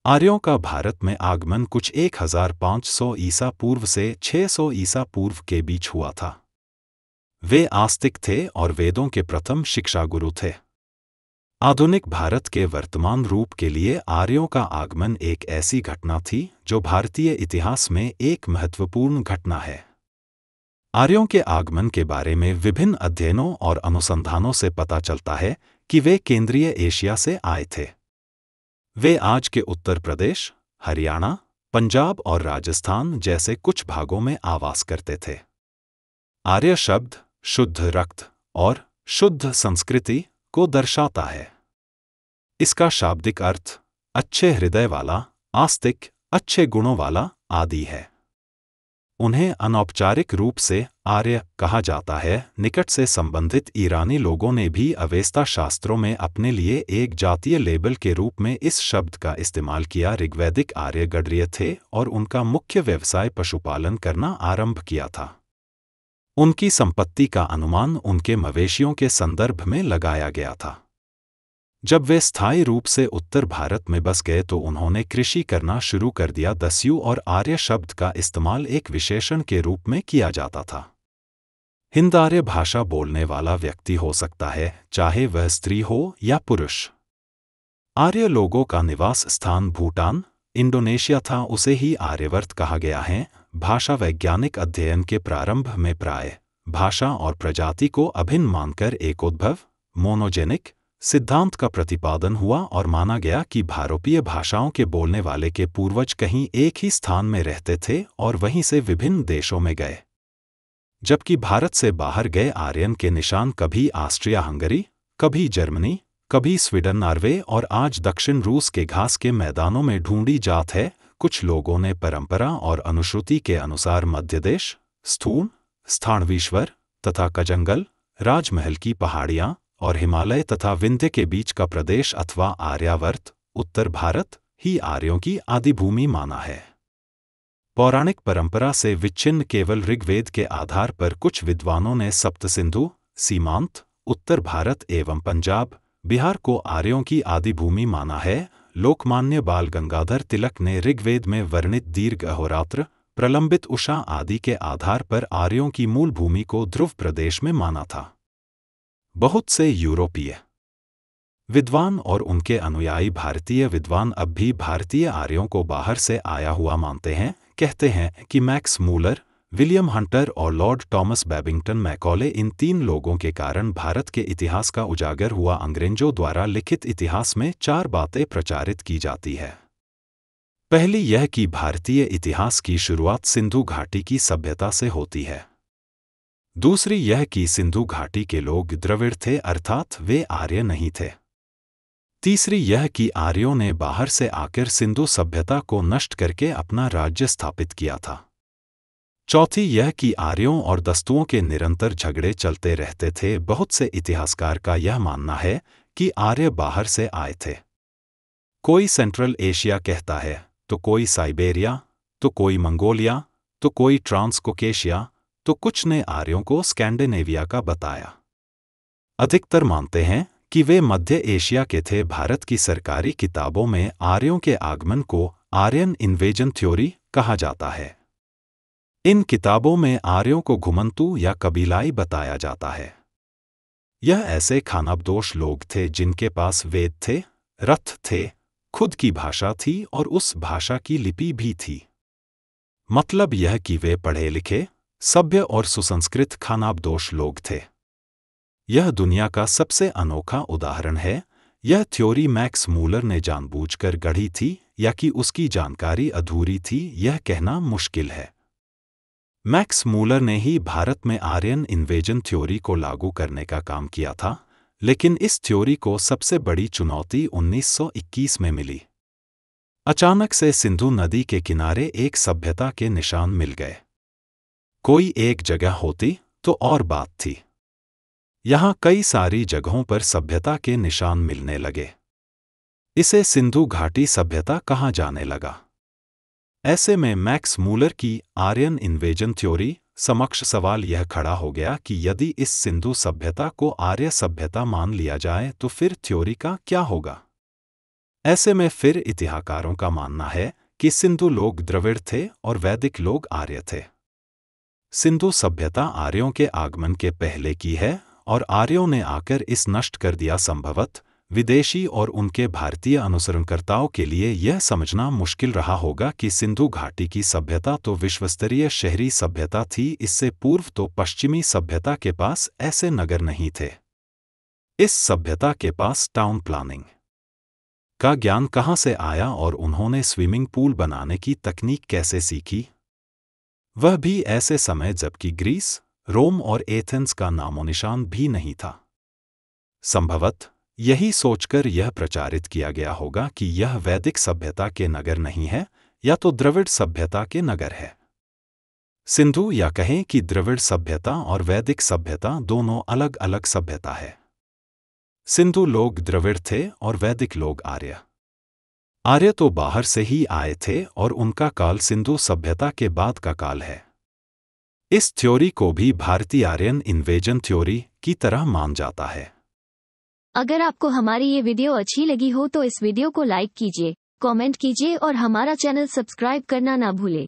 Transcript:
आर्यों का भारत में आगमन कुछ 1500 ईसा पूर्व से 600 ईसा पूर्व के बीच हुआ था। वे आस्तिक थे और वेदों के प्रथम शिक्षा गुरु थे। आधुनिक भारत के वर्तमान रूप के लिए आर्यों का आगमन एक ऐसी घटना थी जो भारतीय इतिहास में एक महत्वपूर्ण घटना है। आर्यों के आगमन के बारे में विभिन्न अध्ययनों और अनुसंधानों से पता चलता है कि वे केंद्रीय एशिया से आए थे। वे आज के उत्तर प्रदेश, हरियाणा, पंजाब और राजस्थान जैसे कुछ भागों में आवास करते थे। आर्य शब्द शुद्ध रक्त और शुद्ध संस्कृति को दर्शाता है। इसका शाब्दिक अर्थ अच्छे हृदय वाला, आस्तिक, अच्छे गुणों वाला आदि है। उन्हें अनौपचारिक रूप से आर्य कहा जाता है। निकट से संबंधित ईरानी लोगों ने भी अवेस्ता शास्त्रों में अपने लिए एक जातीय लेबल के रूप में इस शब्द का इस्तेमाल किया। ऋग्वैदिक आर्य गडरिय थे और उनका मुख्य व्यवसाय पशुपालन करना आरंभ किया था। उनकी संपत्ति का अनुमान उनके मवेशियों के संदर्भ में लगाया गया था। जब वे स्थायी रूप से उत्तर भारत में बस गए तो उन्होंने कृषि करना शुरू कर दिया। दस्यु और आर्य शब्द का इस्तेमाल एक विशेषण के रूप में किया जाता था। हिंद-आर्य भाषा बोलने वाला व्यक्ति हो सकता है, चाहे वह स्त्री हो या पुरुष। आर्य लोगों का निवास स्थान भूटान, इंडोनेशिया था। उसे ही आर्यवर्त कहा गया है। भाषा वैज्ञानिक अध्ययन के प्रारंभ में प्राय भाषा और प्रजाति को अभिन्न मानकर एकोद्भव मोनोजेनिक सिद्धांत का प्रतिपादन हुआ और माना गया कि भारतीय भाषाओं के बोलने वाले के पूर्वज कहीं एक ही स्थान में रहते थे और वहीं से विभिन्न देशों में गए। जबकि भारत से बाहर गए आर्यन के निशान कभी ऑस्ट्रिया हंगरी, कभी जर्मनी, कभी स्वीडन, नॉर्वे और आज दक्षिण रूस के घास के मैदानों में ढूंढी जात है। कुछ लोगों ने परंपरा और अनुश्रुति के अनुसार मध्यदेश, स्थूण, स्थानवीश्वर तथा कजंगल, राजमहल की पहाड़ियां और हिमालय तथा विंध्य के बीच का प्रदेश अथवा आर्यावर्त, उत्तर भारत ही आर्यों की आदिभूमि माना है। पौराणिक परंपरा से विच्छिन्न केवल ऋग्वेद के आधार पर कुछ विद्वानों ने सप्तसिंधु, सीमांत, उत्तर भारत एवं पंजाब, बिहार को आर्यों की आदिभूमि माना है। लोकमान्य बाल गंगाधर तिलक ने ऋग्वेद में वर्णित दीर्घ अहोरात्र, प्रलंबित उषा आदि के आधार पर आर्यों की मूल भूमि को ध्रुव प्रदेश में माना था। बहुत से यूरोपीय विद्वान और उनके अनुयायी भारतीय विद्वान अब भी भारतीय आर्यों को बाहर से आया हुआ मानते हैं। कहते हैं कि मैक्स मूलर, विलियम हंटर और लॉर्ड टॉमस बैबिंगटन मैकॉले इन तीन लोगों के कारण भारत के इतिहास का उजागर हुआ। अंग्रेजों द्वारा लिखित इतिहास में 4 बातें प्रचारित की जाती है। पहली यह कि भारतीय इतिहास की शुरुआत सिंधु घाटी की सभ्यता से होती है। दूसरी यह कि सिंधु घाटी के लोग द्रविड़ थे, अर्थात वे आर्य नहीं थे। तीसरी यह कि आर्यों ने बाहर से आकर सिंधु सभ्यता को नष्ट करके अपना राज्य स्थापित किया था। चौथी यह कि आर्यों और दस्तुओं के निरंतर झगड़े चलते रहते थे। बहुत से इतिहासकार का यह मानना है कि आर्य बाहर से आए थे। कोई सेंट्रल एशिया कहता है, तो कोई साइबेरिया, तो कोई मंगोलिया, तो कोई ट्रांसकोकेशिया, तो कुछ ने आर्यों को स्कैंडिनेविया का बताया। अधिकतर मानते हैं कि वे मध्य एशिया के थे। भारत की सरकारी किताबों में आर्यों के आगमन को आर्यन इन्वेजन थ्योरी कहा जाता है। इन किताबों में आर्यों को घुमंतू या कबीलाई बताया जाता है। यह ऐसे खानाबदोश लोग थे जिनके पास वेद थे, रथ थे, खुद की भाषा थी और उस भाषा की लिपि भी थी। मतलब यह कि वे पढ़े लिखे, सभ्य और सुसंस्कृत खानाबदोश लोग थे। यह दुनिया का सबसे अनोखा उदाहरण है। यह थ्योरी मैक्स मूलर ने जानबूझकर गढ़ी थी या कि उसकी जानकारी अधूरी थी, यह कहना मुश्किल है। मैक्स मूलर ने ही भारत में आर्यन इन्वेजन थ्योरी को लागू करने का काम किया था, लेकिन इस थ्योरी को सबसे बड़ी चुनौती 1921 में मिली। अचानक से सिंधु नदी के किनारे एक सभ्यता के निशान मिल गए। कोई एक जगह होती तो और बात थी। यहाँ कई सारी जगहों पर सभ्यता के निशान मिलने लगे। इसे सिंधु घाटी सभ्यता कहा जाने लगा। ऐसे में मैक्स मूलर की आर्यन इन्वेजन थ्योरी समक्ष सवाल यह खड़ा हो गया कि यदि इस सिंधु सभ्यता को आर्य सभ्यता मान लिया जाए तो फिर थ्योरी का क्या होगा। ऐसे में फिर इतिहासकारों का मानना है कि सिंधु लोग द्रविड़ थे और वैदिक लोग आर्य थे। सिंधु सभ्यता आर्यों के आगमन के पहले की है और आर्यों ने आकर इस नष्ट कर दिया। संभवतः विदेशी और उनके भारतीय अनुसरणकर्ताओं के लिए यह समझना मुश्किल रहा होगा कि सिंधु घाटी की सभ्यता तो विश्वस्तरीय शहरी सभ्यता थी, इससे पूर्व तो पश्चिमी सभ्यता के पास ऐसे नगर नहीं थे। इस सभ्यता के पास टाउन प्लानिंग का ज्ञान कहाँ से आया और उन्होंने स्विमिंग पूल बनाने की तकनीक कैसे सीखी, वह भी ऐसे समय जबकि ग्रीस, रोम और एथेंस का नामोनिशान भी नहीं था। संभवतः यही सोचकर यह प्रचारित किया गया होगा कि यह वैदिक सभ्यता के नगर नहीं है, या तो द्रविड़ सभ्यता के नगर है। सिंधु या कहें कि द्रविड़ सभ्यता और वैदिक सभ्यता दोनों अलग अलग सभ्यता है। सिंधु लोग द्रविड़ थे और वैदिक लोग आर्य। आर्य तो बाहर से ही आए थे और उनका काल सिंधु सभ्यता के बाद का काल है। इस थ्योरी को भी भारतीय आर्यन इन्वेजन थ्योरी की तरह मान जाता है। अगर आपको हमारी ये वीडियो अच्छी लगी हो तो इस वीडियो को लाइक कीजिए, कमेंट कीजिए और हमारा चैनल सब्सक्राइब करना ना भूले।